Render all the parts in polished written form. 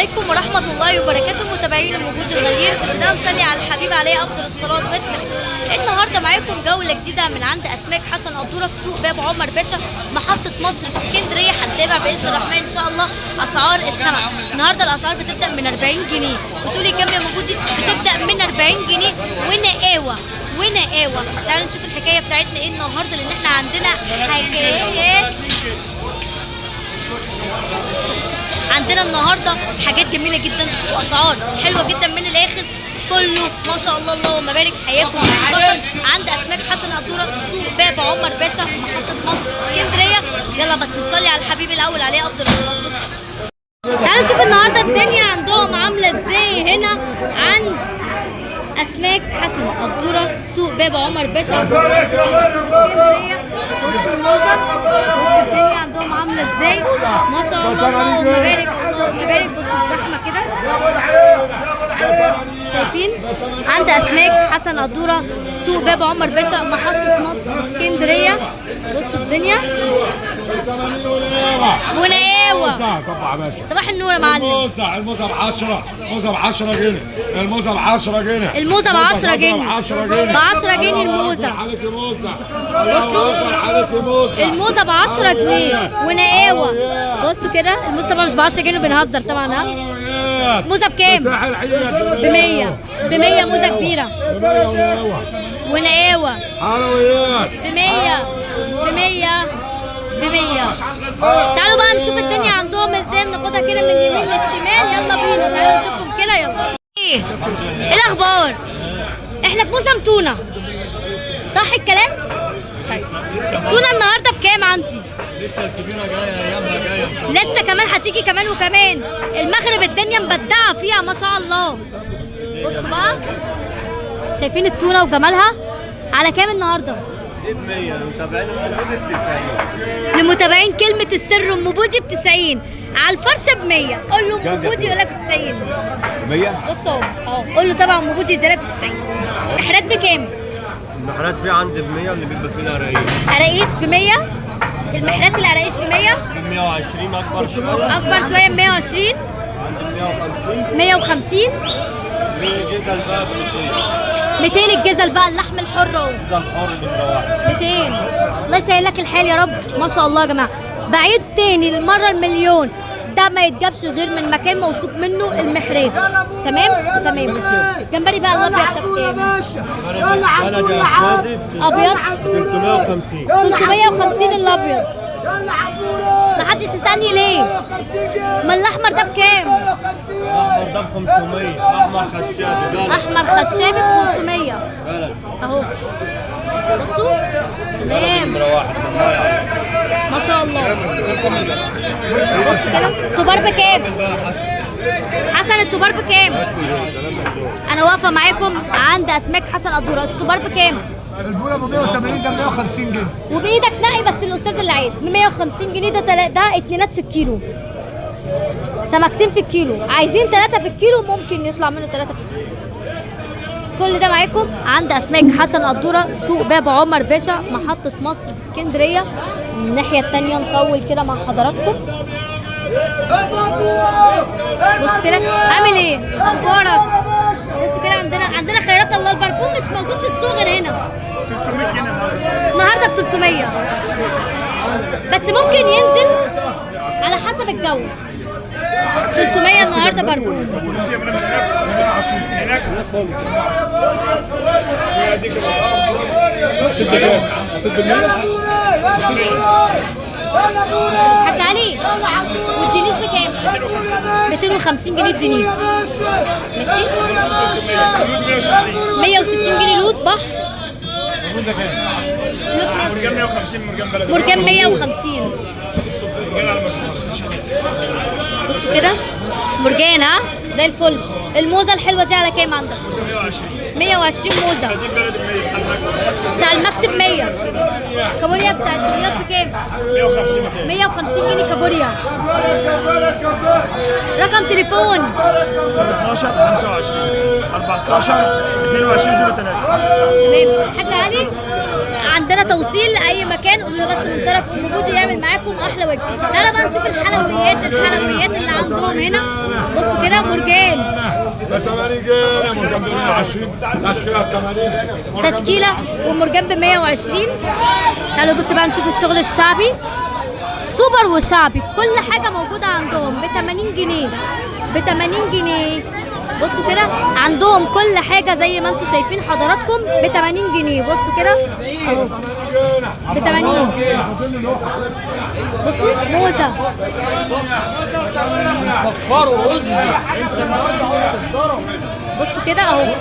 عليكم ورحمة الله وبركاته متابعين ام بوجي الغاليين. في البداية نصلي على الحبيب عليه أفضل الصلاة والسلام. النهارده معاكم جولة جديدة من عند أسماك حسن قدورة في سوق باب عمر باشا محطة مصر في اسكندرية. هنتابع بإذن الرحمن إن شاء الله أسعار السمك. النهارده الأسعار بتبدأ من 40 جنيه. بتقولي كام يا ام بوجي؟ بتبدأ من 40 جنيه ونقاوة. تعالوا نشوف الحكاية بتاعتنا إيه النهارده، لأن إحنا عندنا حكايات. عندنا النهارده حاجات جميله جدا واسعار حلوه جدا من الاخر. كله ما شاء الله اللهم بارك. حياكم عند اسماك حسن قدوره سوق باب عمر باشا محطه مصر اسكندريه. يلا بس نصلي على الحبيب الاول عليه افضل الصلاه. تعالوا نشوف النهارده الدنيا عندهم عامله ازاي هنا عند اسماك حسن قدوره سوق باب عمر باشا اسكندريه. بصوا المنظر، بصوا الدنيا عندهم عامله ازاي. ما شاء الله اللهم بارك اللهم بارك. بصوا الزحمه كده شايفين عند اسماك حسن قدوره سوق باب عمر باشا محطه مصر اسكندريه. بصوا الدنيا ونقاوه. صباح النور يا معلم. الموزه ب 10 جنيه. الموزه ب 10 جنيه. الموزه ب 10 جنيه. ب 10 جنيه الموزه. بصوا الموزه ب 10 جنيه ونقاوه. بصوا كده الموزه طبعا مش ب 10 جنيه، بنهزر طبعا. ها موزه بكام؟ ب 100. ب 100 موزه كبيره ونقاوه ب 100. تعالوا بقى نشوف الدنيا عندهم ازاي. بناخدها كده من اليمين للشمال. يلا بينا تعالوا نشوفهم كده. يلا ايه الاخبار؟ احنا في موسم تونه، صح الكلام؟ طيب التونه النهارده بكام عندي؟ لسه الكبيره جايه، ايامها جايه. لسه كمان هتيجي كمان وكمان. المغرب الدنيا مبدعه فيها ما شاء الله. بصوا بقى شايفين التونه وجمالها. على كام النهارده؟ ب 100 لمتابعين ب 90. لمتابعين كلمه السر ام بوجي ب 90. على الفرشه ب 100. قول له ام بوجي يقول لك 90. 100. بص اهو قول له طبعا ام بوجي يديلك 90. محرات بكام؟ المحلات فيها عندي ب 100 اللي بيبقى فيه القرايش. قراقيش ب 100. المحرات القراقيش ب 100. في 120 اكبر شويه. اكبر شويه ب 120. عندي 150. 150. جزل بقى ب 200. 200 الجزل بقى اللحم الحر اهو. جزل حر نمره 1. 200. الله يسهل لك الحال يا رب. ما شاء الله يا جماعه. بعيد تاني للمره المليون، ده ما يتجابش غير من مكان موثوق منه المحرات. تمام. جمبري بقى الابيض ده بكام؟ بلدي يا استاذي ابيض 350. 350 الابيض. ما حدش يسالني ليه. ما الاحمر ده بكام؟ الاحمر ده ب 500. احمر خشابي بلد. احمر خشابي ب 500 بلد اهو. بصوا تمام نمره 1 ما شاء الله. بص كده الطبار بكام؟ حسن الطبار بكام؟ انا واقفه معاكم عند اسماك حسن قدوره. الطبار بكام؟ البوله ب 180 ده 150 جنيه. وبايدك نقي بس الاستاذ اللي عايز ب 150 جنيه. ده اتنينات في الكيلو، سمكتين في الكيلو. عايزين 3 في الكيلو ممكن يطلع منه 3 في الكيلو. كل ده معاكم عند اسماك حسن قدوره سوق باب عمر باشا محطه مصر في اسكندريه. من الناحيه الثانيه نطول كده مع حضراتكم. بص كده عامل ايه اخبارك؟ بص كده عندنا خيرات الله. البربون مش موجود في السوق غير هنا. النهارده ب 300 بس ممكن ينزل على حسب الجو. 300 النهارده بربون. بص كده حاج علي والدنيس بكام؟ 250 جنيه الدنيس. ماشي 160 جنيه لوت بحر. مرجان 150. مرجان بلدي. مرجان 150. بصوا كده مرجان زي الفل. الموزه الحلوه دي على كام عندك؟ 120 موزه. بتاع المكسب 100. كابوريا بتاع الدنيا بكام؟ 150 جنيه كابوريا. رقم تليفون 12 25 14 22 03. تمام. حاج علي عندنا توصيل لاي مكان. قولوا له بس من طرف ام بوجي يعمل معاكم احلى وجه. تعالى بقى نشوف الحلويات اللي عندهم هنا. بصوا 80 جنيه، مرجان ب 120، تشكيله ب 80، تشكيله ومرجان ب 120. تعالوا بصوا بقى نشوف الشغل الشعبي، سوبر وشعبي كل حاجه موجوده عندهم ب 80 جنيه، ب 80 جنيه. بصوا كده عندهم كل حاجه زي ما انتم شايفين حضراتكم ب 80 جنيه. بصوا كده اهو ب 80. بصوا موزه، بصوا كده اهو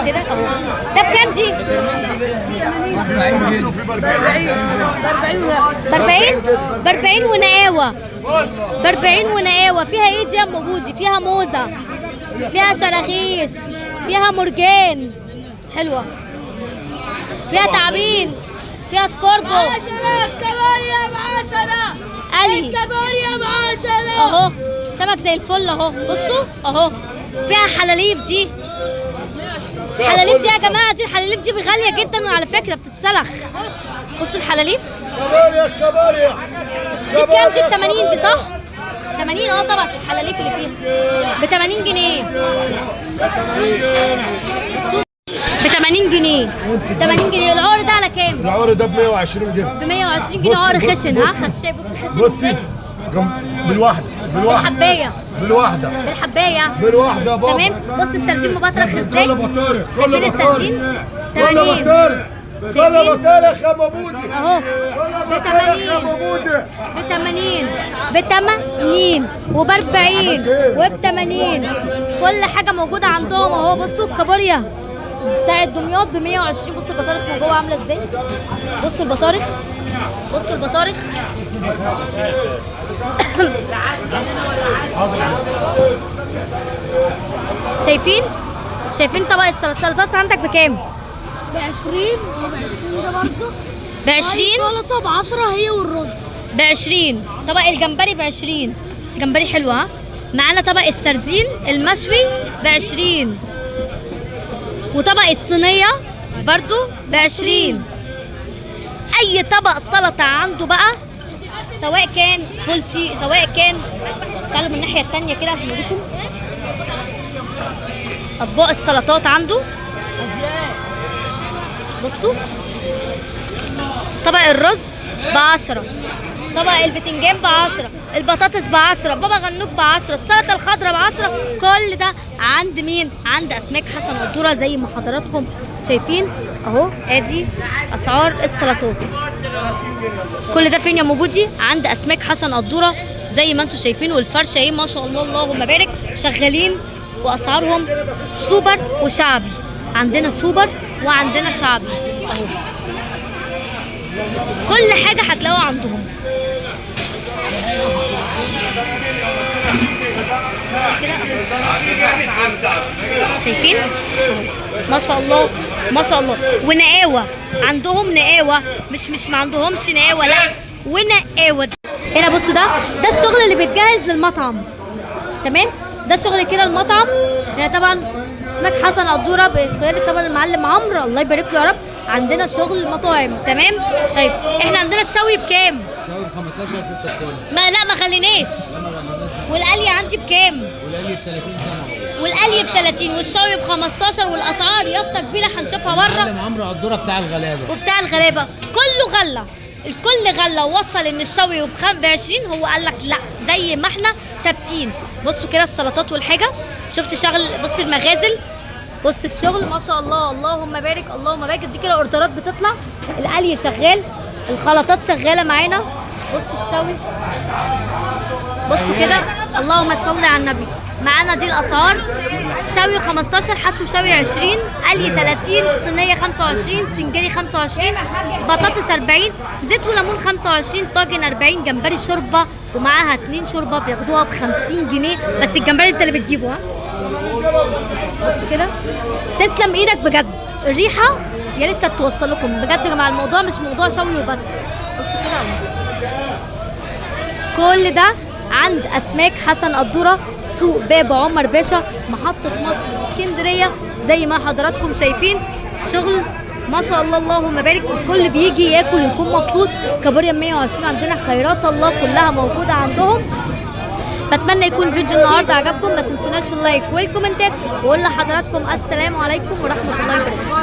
كده اهو. ده بكام دي؟ ب 40 ونقاوه، ب 40 ونقاوه. فيها ايه دي يا ام بودي؟ فيها موزه، فيها شراخيش، فيها مرجان حلوه، فيها تعابين، فيها سكوربو. 10 كابوريا ب 10 علي كابوريا ب 10 اهو سمك زي الفل اهو. بصوا اهو فيها حلاليب دي، الحلاليب دي يا جماعه، دي الحلاليب دي غاليه جدا وعلى فكره بتتسلخ. بصوا الحلاليب دي بكام؟ دي ب 80 دي صح؟ 80 طبعا عشان الحلاليب اللي فيها ب 80 جنيه، ب 80 جنيه، 80 جنيه. العور ده على كام؟ العور ده ب 120 جنيه. ب 120 جنيه. عور خشن ها، خشاب. بصي خشن بصي ازاي؟ بالواحده بالحبايه، بالواحده بالحبايه بالواحده يا بابا. تمام. بص السردين مبطرخ ازاي؟ كله بطارخ، شايفين كله السردين؟ كله 80 بطارخ، كله بطارخ يا مبودي اهو ب 80، ب 80، ب 80 وب 40 وب 80. كل حاجه موجوده عندهم اهو. بصوا الكابوريا بتاعت دمياط ب 120. بصوا البطارخ من جوه عامله ازاي. بصوا البطارخ، بصوا البطارخ شايفين؟ شايفين طبق السلطات عندك بكام؟ ب 20 وب 20 ده برضه ب 20. السلطه ب 10 هي والرز ب 20. طبق الجمبري ب 20. الجمبري حلو ها. معانا طبق السردين المشوي ب 20. وطبق الصينيه برضو ب 20. اي طبق سلطه عنده بقى، سواء كان بولتي سواء كان، تعالوا من الناحيه التانيه كده عشان اوريكم اطباق السلطات عنده. بصوا طبق الرز ب 10، طبق البتنجان ب 10، البطاطس ب 10، بابا غنوج ب 10، السلطه الخضراء ب 10. كل ده عند مين؟ عند اسماك حسن قدوره زي ما حضراتكم شايفين اهو. ادي اسعار السلطات. كل ده فين يا موجودي؟ عند اسماك حسن قدوره زي ما انتم شايفين. والفرشه ايه ما شاء الله اللهم بارك، شغالين واسعارهم سوبر وشعبي. عندنا سوبر وعندنا شعبي اهو. كل حاجه هتلاقوها عندهم. شايفين ما شاء الله ما شاء الله. ونقاوه عندهم، نقاوه مش ما عندهمش نقاوه لا، ونقاوه. هنا بصوا ده الشغل اللي بيتجهز للمطعم. تمام، ده شغل كده المطعم. يعني طبعا اسماك حسن قدوره بقياده طبعا المعلم عمرو الله يبارك له يا رب. عندنا شغل مطاعم. تمام. طيب احنا عندنا الشوي بكام؟ شاور 15 6 الكل. ما خليناش. والقلي عندي بكام؟ والقلي ب 30 سنه. والقلي ب 30 والشوي ب 15. والاسعار يافطه كبيره هنشوفها بره. معلم عمرو قدوره بتاع الغلابه. وبتاع الغلابه كله غله، الكل غله. وصل ان الشوي ب 20، هو قال لك لا زي ما احنا ثابتين. بصوا كده السلطات والحاجه. شفت شغل؟ بص المغازل، بص الشغل ما شاء الله اللهم بارك اللهم بارك. دي كده اوردرات بتطلع. القلي شغال، الخلطات شغاله معانا. بصوا الشوي، بصوا كده اللهم صل على النبي. معانا دي الاسعار. شوي 15، حشو شوي 20، قلي 30، صينيه 25، سنجاري 25، بطاطس 40، زيت وليمون 25، طاجن 40، جمبري شوربه ومعاها 2 شوربه بياخدوها ب 50 جنيه. بس الجمبري انت اللي بتجيبه ها. بصوا كده تسلم ايدك بجد. الريحه يا ريت كانت توصل لكم بجد يا جماعه. الموضوع مش موضوع شوي وبس. بصوا كده كل ده عند اسماك حسن قدوره، سوق باب عمر باشا، محطه مصر اسكندريه زي ما حضراتكم شايفين. شغل ما شاء الله اللهم بارك. الكل بيجي ياكل ويكون مبسوط. كابوريا 120. عندنا خيرات الله كلها موجوده عندهم. بتمنى يكون فيديو النهارده عجبكم، ما تنسوناش في اللايك والكومنتات، واقول لحضراتكم السلام عليكم ورحمه الله وبركاته.